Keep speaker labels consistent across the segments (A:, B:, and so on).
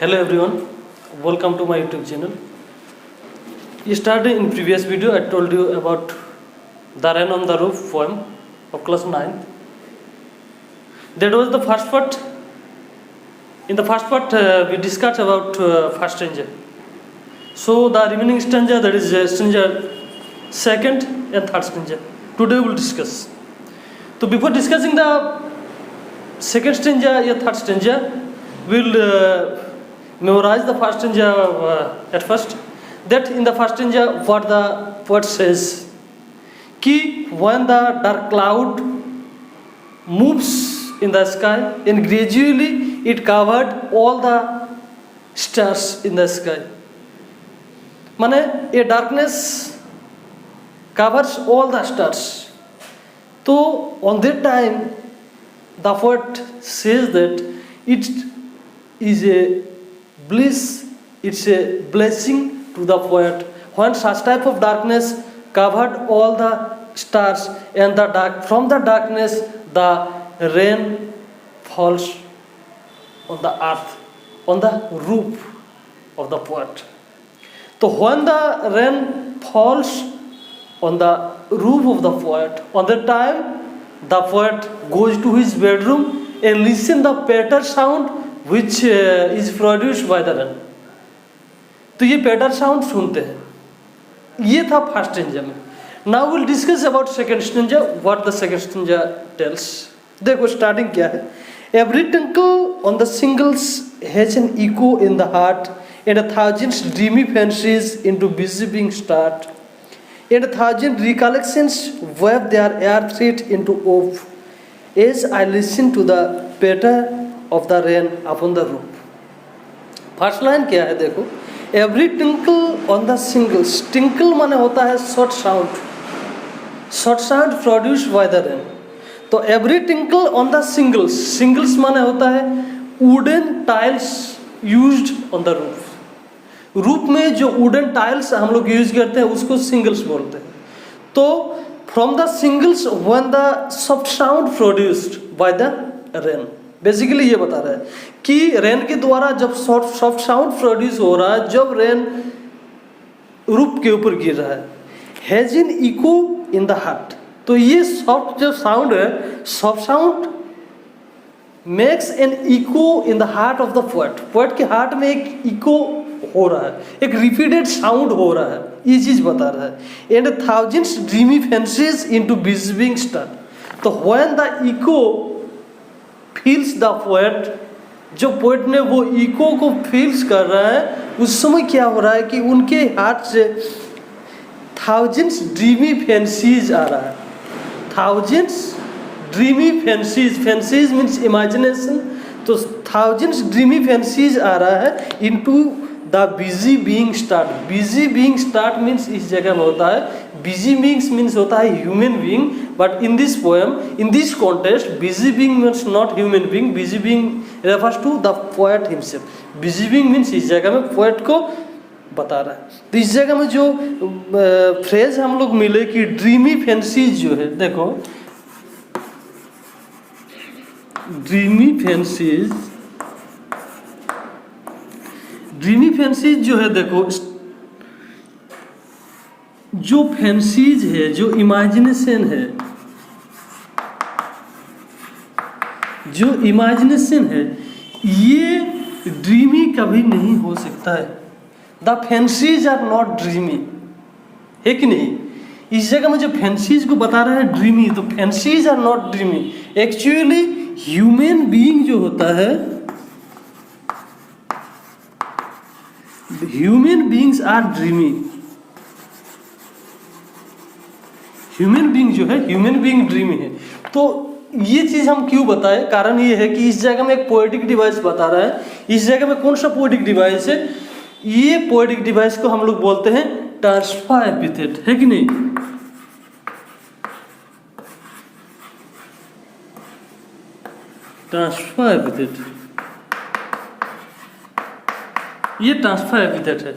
A: Hello everyone, welcome to my YouTube channel. Yesterday in previous video I told you about the Rain on the Roof poem of class 9. That was the first part. In the first part we discussed about first stanza. So the remaining stanza, that is stanza second and third stanza, today we will discuss. So before discussing the second stanza or third stanza, we will memorize the first stanza at first. That in the first stanza what the poet says, कि when the dark cloud moves in the sky and gradually it covered all the stars in the sky. माने a darkness covers all the stars. So on that time the poet says that it is a bliss, it's a blessing to the poet when such type of darkness covered all the stars and the dark, from the darkness the rain falls on the earth, on the roof of the poet. So when the rain falls on the roof of the poet, on the time the poet goes to his bedroom and listen the patter sound which is produced by the rain. तो ये पैटर sound सुनते हैं. ये था first stanza में. Now will discuss about second stanza, what the second stanza tells. देखो starting क्या है. Every twinkle on the singles has an echo in the heart and a thousands dreamy fancies into busy being start and a thousand recollections wave their air threat into off as I listen to the patter of the rain upon the roof. First line क्या है देखो. Every twinkle on the shingles. Twinkle माने होता है short sound produced by the rain. तो every twinkle on the shingles. Shingles माने होता है wooden tiles used on the roof. Roof में जो वुडन टाइल्स हम लोग यूज करते हैं उसको सिंगल्स बोलते हैं. तो from the singles when the soft sound produced by the rain. Basically ये बता रहा है कि रेन के द्वारा जब सॉफ्ट साउंड प्रोड्यूस हो रहा है, जब रेन रूफ के ऊपर गिर रहा है, has in echo in the heart. तो ये सॉफ्ट जो साउंड है, soft sound makes an echo in the heart of the poet. Poet के हार्ट में एक इको हो रहा है, एक रिपीटेड साउंड हो रहा है. ये चीज बता रहा है. And thousands dreamy fancies into busying star. तो when the echo feels the poet, जो पोएट ने वो इको को फील्स कर रहा है, उस समय क्या हो रहा है कि उनके हार्ट से थाउजेंड्स ड्रीमी फैंसीज आ रहा है. Thousands dreamy fancies. Fancies means imagination. तो थाउजेंड्स ड्रीमी फैंसीज आ रहा है into the busy being start. Busy being start means इस जगह में होता है. बिजी बीइंग्स मीन्स होता है human being, but in this poem, in this context, busy being means not human being. Busy being refers to the poet himself. Busy being means इस जगह में पोएट को बता रहा है. तो इस जगह में जो फ्रेज हम लोग मिले कि ड्रीमी फैंसीज जो है, देखो ड्रीमी फैंसीज. ड्रीमी फैंसीज जो है, देखो जो फैंसीज है, जो इमेजिनेशन है, जो इमेजिनेशन है, ये ड्रीमी कभी नहीं हो सकता है. The fancies are not dreamy, है कि नहीं. इस जगह में जो फैंसीज को बता रहा है ड्रीमी, तो fancies are not dreamy. Actually human being जो होता है, human beings are dreamy. Human being जो है, ह्यूमन बीइंग ड्रीमी है. तो ये चीज हम क्यों बताएं, कारण ये है कि इस जगह में एक पोएटिक डिवाइस बता रहा है. इस जगह में कौन सा पोएटिक डिवाइस है? ये पोएटिक डिवाइस को हम लोग बोलते हैं ट्रांसफर एपिथेट, है कि नहीं. ट्रांसफर एपिथेट, ये ट्रांसफर एपिथेट है.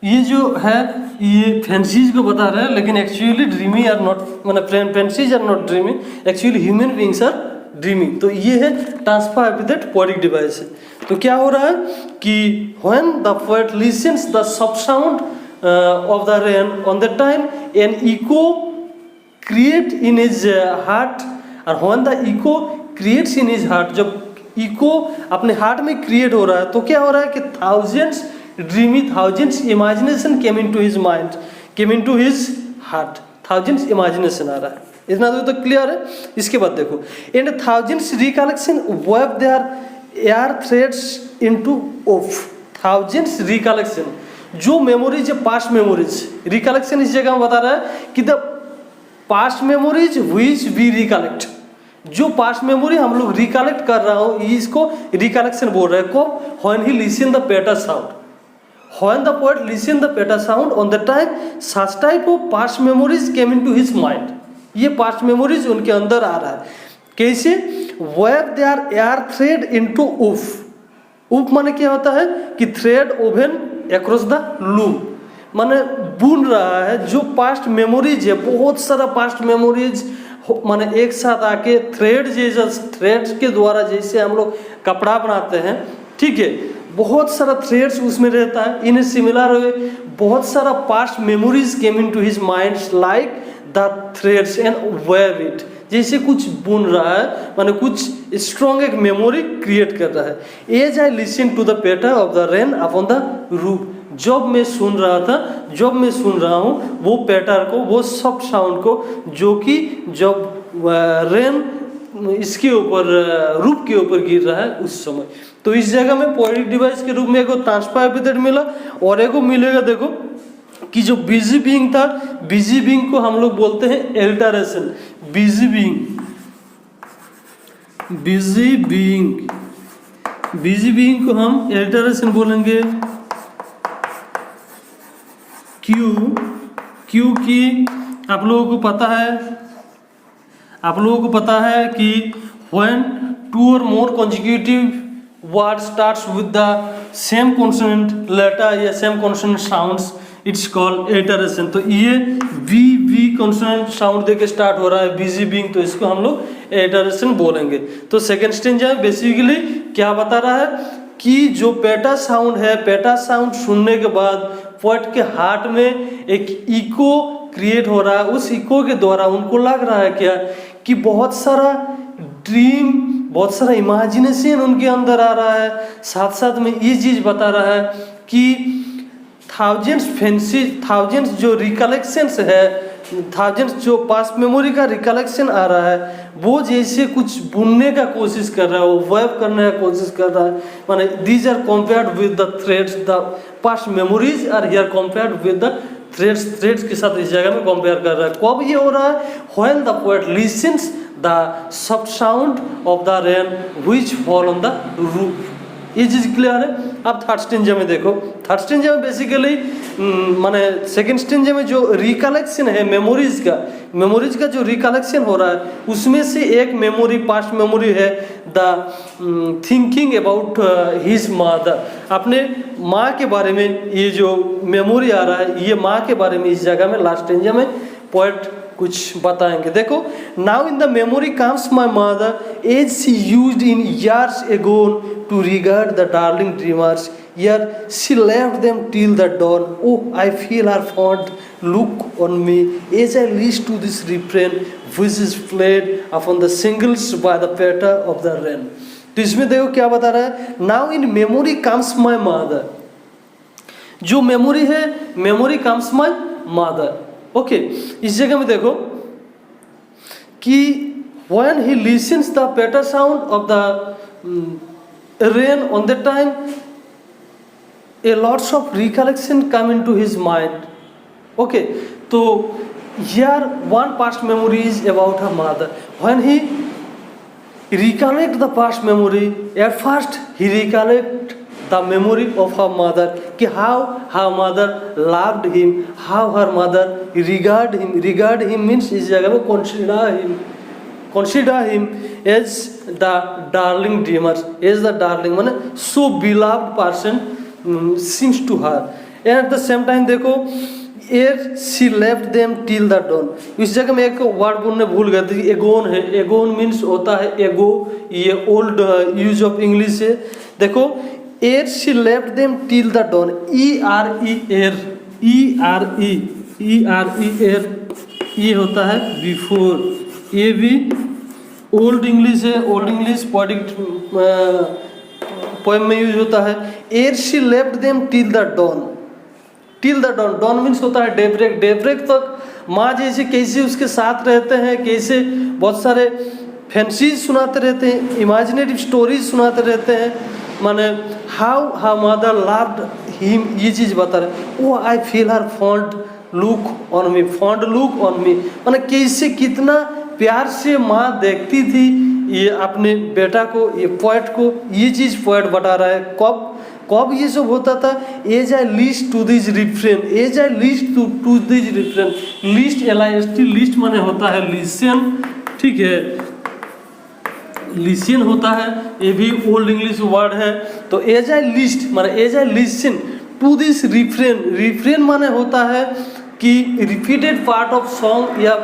A: ये जो है ये फैंसीज को बता रहा है, लेकिन एक्चुअली ड्रीमी आर नॉट, मतलब fancies are not dreamy, actually human beings are dreaming. तो ये है ट्रांसफर एपिथेट पोएटिक डिवाइस है। तो क्या हो रहा है कि when the poet listens the soft sound of the rain on the time an echo create in his heart, और when the echo creates in his heart, जब इको अपने हार्ट में क्रिएट हो रहा है तो क्या हो रहा है कि thousands dreamy, thousands imagination came into his mind, came into his heart, thousands imagination आ रहा है। इतना तो क्लियर है। इसके बाद देखो, and thousands recollection wave their air threads into of, thousands recollection, जो मेमोरीज है पास्ट मेमोरीज, रिकलेक्शन इस जगह में बता रहा है कि the past memories which we recollect, जो पास्ट मेमोरी हम लोग रिकलेक्ट कर रहा हूँ इसको रिकलेक्शन बोल रहे हैं। को when he listen the patter sound, when the poet listen the patter sound on the time such type of past memories came into his mind, ये पास्ट मेमोरीज उनके अंदर आ रहा है। कैसे? Weave their air thread into woof, woof माने क्या होता है कि thread woven across the loom, माने बुन रहा है जो पास्ट मेमोरीज है, बहुत सारा पास्ट मेमोरीज माने एक साथ आके थ्रेड जैसा, थ्रेड्स के द्वारा जैसे हम लोग कपड़ा बनाते हैं, ठीक है, बहुत सारा थ्रेड्स उसमें रहता है। इन सिमिलर वे बहुत सारा past memories came into his mind like the threads and wave it, जैसे कुछ बुन रहा है, माने कुछ स्ट्रॉन्ग एक मेमोरी क्रिएट कर रहा है। As I listen to the patter of the rain upon the roof, जब मैं सुन रहा था, जब मैं सुन रहा हूँ वो पैटर को, वो सॉफ्ट साउंड को, जो कि जब रेन इसके ऊपर रूफ के ऊपर गिर रहा है उस समय। तो इस जगह में पोएटिक डिवाइस के रूप में एक ट्रांसफर एपिथेट मिला और एक मिलेगा देखो कि जो बिजी बीइंग था, बिजी बीइंग को हम लोग बोलते हैं alliteration, busy being, busy being, busy being को हम एल्टरेशन बोलेंगे। क्योंकि आप लोगों को पता है, आप लोगों को पता है कि when two or more consecutive words starts with the same consonant letter या same consonant sounds, it's called alliteration। तो ये वी consonant साउंड देके स्टार्ट हो रहा है बिजी बीइंग, तो इसको हम लोग alliteration बोलेंगे। तो सेकेंड स्टेंजा बेसिकली क्या बता रहा है कि जो पेटा साउंड है, पेटा साउंड सुनने के बाद पोएट के हार्ट में एक इको क्रिएट हो रहा है, उस इको के द्वारा उनको लग रहा है क्या कि बहुत सारा ड्रीम, बहुत सारा इमेजिनेशन उनके अंदर आ रहा है। साथ साथ में ये चीज़ बता रहा है कि थाउजेंड्स फैंसी, थाउजेंड्स जो रिकलेक्शंस है, थाउजेंड्स जो पास्ट मेमोरी का रिकलेक्शन आ रहा है, वो जैसे कुछ बुनने का कोशिश कर रहा है, वो वेव करने का कोशिश कर रहा है। माने these are compared with the threads, the past memories are here compared with the threads, threads के साथ इस जगह में कंपेयर कर रहा है। कब ये हो रहा है? When the poet lessons the soft sound of the rain which fall on the roof. ये चीज़ क्लियर है। अब थर्ड स्टेंजा में देखो, थर्ड स्टेंजा में बेसिकली माने सेकेंड स्टेंजा में जो रिकलेक्शन है मेमोरीज का जो रिकलेक्शन हो रहा है, उसमें से एक मेमोरी, पास्ट मेमोरी है the thinking about his mother, अपने माँ के बारे में ये जो मेमोरी आ रहा है, ये माँ के बारे में इस जगह में लास्ट स्टेंजा में पोएट कुछ बताएंगे। देखो, now in the memory comes my mother as she used in years ago to regard the darling dreamers, ere she left them till the dawn, oh I feel her fond look on me as I list to this refrain which is played upon the singles by the patter of the rain. तो इसमें देखो क्या बता रहा है, now in memory comes my mother, जो memory है, memory comes my mother. Okay, इस जगह में देखो कि when he listens the patter sound of the rain on that time, a lots of recollection come into his mind. Okay, so here one past memory is about her mother. When he recollect the past memory, at first he recollect the memory of her mother, कि how her mother loved him, how her mother regard him means इस जगह में consider him as the darling dreamers, as the darling माने so beloved person seems to her, and at the same time देखो ere she left them till the dawn. इस जगह में एक word बोलने भूल गए थे, एगोन है। एगोन मीन्स होता है एगो, ये ओल्ड यूज ऑफ इंग्लिश है। देखो ere she left them till the dawn, ERE ere, ERE एर, ये होता है बिफोर। ये भी ओल्ड इंग्लिश है, ओल्ड इंग्लिश पोएम में यूज होता है। Ere she left them till the dawn, till the dawn, dawn means होता है डेब्रेक। डेब्रेक तक माँ जैसे कैसे उसके साथ रहते हैं, कैसे बहुत सारे फैंसीज सुनाते रहते हैं, इमेजिनेटिव स्टोरीज सुनाते रहते हैं, माने how her mother loved him, ये चीज़ बता रहे। Oh I feel her fond look on me, fond look on me, माने कैसे कितना प्यार से माँ देखती थी ये अपने बेटा को, ये पोएट को, ये चीज़ पोएट बता रहा है। कब ये सब होता था? As I list to this refrain, as I list to this refrain, list LIST, list माने होता है लिसन, ठीक है, लिसन होता है, ये भी ओल्ड इंग्लिश वर्ड है। तो एज आई लिस्ट माने as I listen to this refrain, refrain माने होता है कि रिपीटेड पार्ट ऑफ सॉन्ग या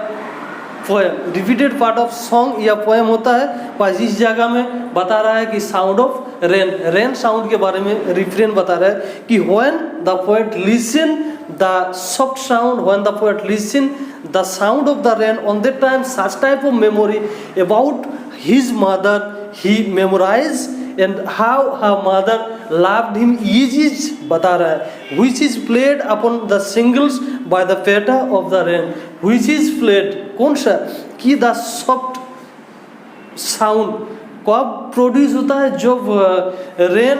A: poem, repeated part of song या पोएम होता है। पर इस जगह में बता रहा है कि sound of rain, rain sound के बारे में रिफ्रेन बता रहा है कि when the poet listen the soft sound, when the poet listen the sound of the rain on that time such type of memory about his mother he memorize and how her mother loved him, ये चीज बता रहा है। Which is played upon the singles by the patter of the rain, which is played, कौन सा, कि the soft sound कब produce होता है? जब rain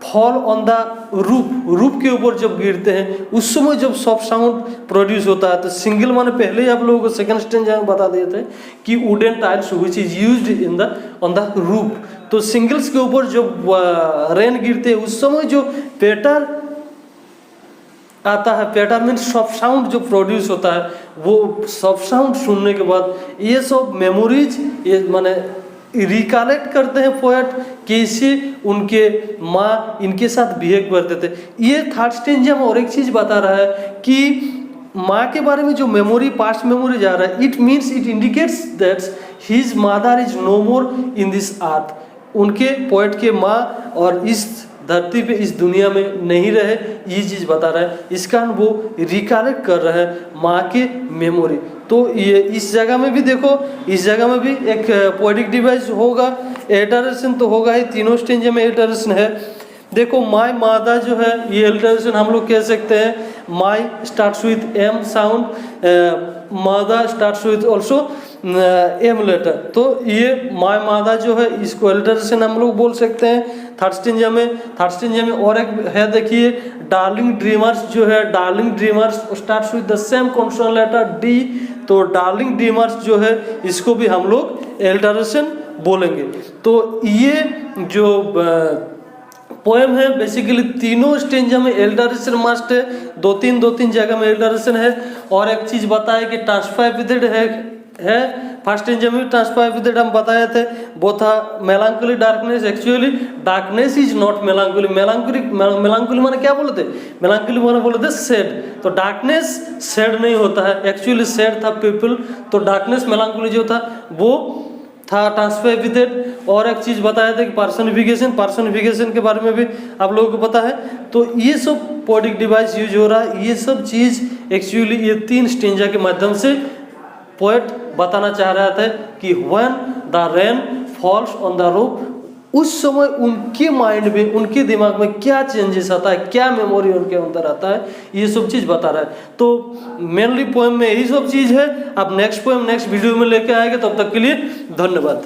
A: fall on the roof, roof के ऊपर जब गिरते हैं उस समय जब सॉफ्ट साउंड प्रोड्यूस होता है। तो सिंगल माने पहले ही आप लोगों को सेकंड स्टेंजा में बता दिए थे कि wooden tiles which is used in the on the roof. तो सिंगल्स के ऊपर जब रेन गिरते हैं उस समय जो पैटर आता है, पैटर मीन्स सॉफ्ट साउंड जो प्रोड्यूस होता है, वो सॉफ्ट साउंड सुनने के बाद ये सब मेमोरीज ये माने रिकलेक्ट करते हैं पोएट, कैसे उनके माँ इनके साथ बिहेव करते थे। ये थर्ड स्टेंजा में और एक चीज़ बता रहा है कि माँ के बारे में जो मेमोरी, पास्ट मेमोरी जा रहा है, it means it indicates that his mother is no more in this earth, उनके पोएट के माँ और इस धरती पे, इस दुनिया में नहीं रहे, ये चीज़ बता रहा है। इस कारण वो रिकलेक्ट कर रहा है माँ के मेमोरी। तो ये इस जगह में भी देखो, इस जगह में भी एक पोएटिक डिवाइस होगा, एल्टरेशन तो होगा ही, तीनों स्टेंज में एल्टरेशन है। देखो माय मदर जो है, ये एल्टरेशन हम लोग कह सकते हैं, my starts with M sound, mother starts with also M letter. तो ये माय मदर जो है इसको एल्टरेशन हम लोग बोल सकते हैं थर्ड स्टेंजा में। थर्ड स्टेंजा में और एक है, देखिए डार्लिंग ड्रीमर्स जो है, darling dreamers starts with the same consonant letter D। तो डार्लिंग ड्रीमर्स जो है इसको भी हम लोग एल्टरेशन बोलेंगे। तो ये जो पोएम है बेसिकली तीनों स्टेंजा में एल्टरेशन मस्ट है, दो तीन जगह में एल्टरेशन है। और एक चीज बताया कि ट्रांसफाइविटेड है फर्स्ट स्टेंजा में ट्रांसफाइविटेड हम बताए थे, वो था melancholy darkness. Actually darkness is not melancholy, melancholy माने क्या बोले थे? मेलांकोली माने बोले थे सैड। तो डार्कनेस सैड नहीं होता है, एक्चुअली सैड था पीपल। तो डार्कनेस मेलांकोली जो था वो था ट्रांसफाइविटेड। और एक चीज़ बताया था कि पर्सनिफिकेशन के बारे में भी आप लोगों को पता है। तो ये सब पोएटिक डिवाइस यूज हो रहा है, ये सब चीज़ एक्चुअली ये तीन स्टेंजा के माध्यम से पोएट बताना चाह रहा था कि when the rain falls on the roof, उस समय उनके माइंड में, उनके दिमाग में क्या चेंजेस आता है, क्या मेमोरी उनके अंदर आता है, ये सब चीज़ बता रहा है। तो मेनली पोएम में यही सब चीज़ है। अब नेक्स्ट पोएम नेक्स्ट वीडियो में लेके आएंगे, तब तक के लिए धन्यवाद।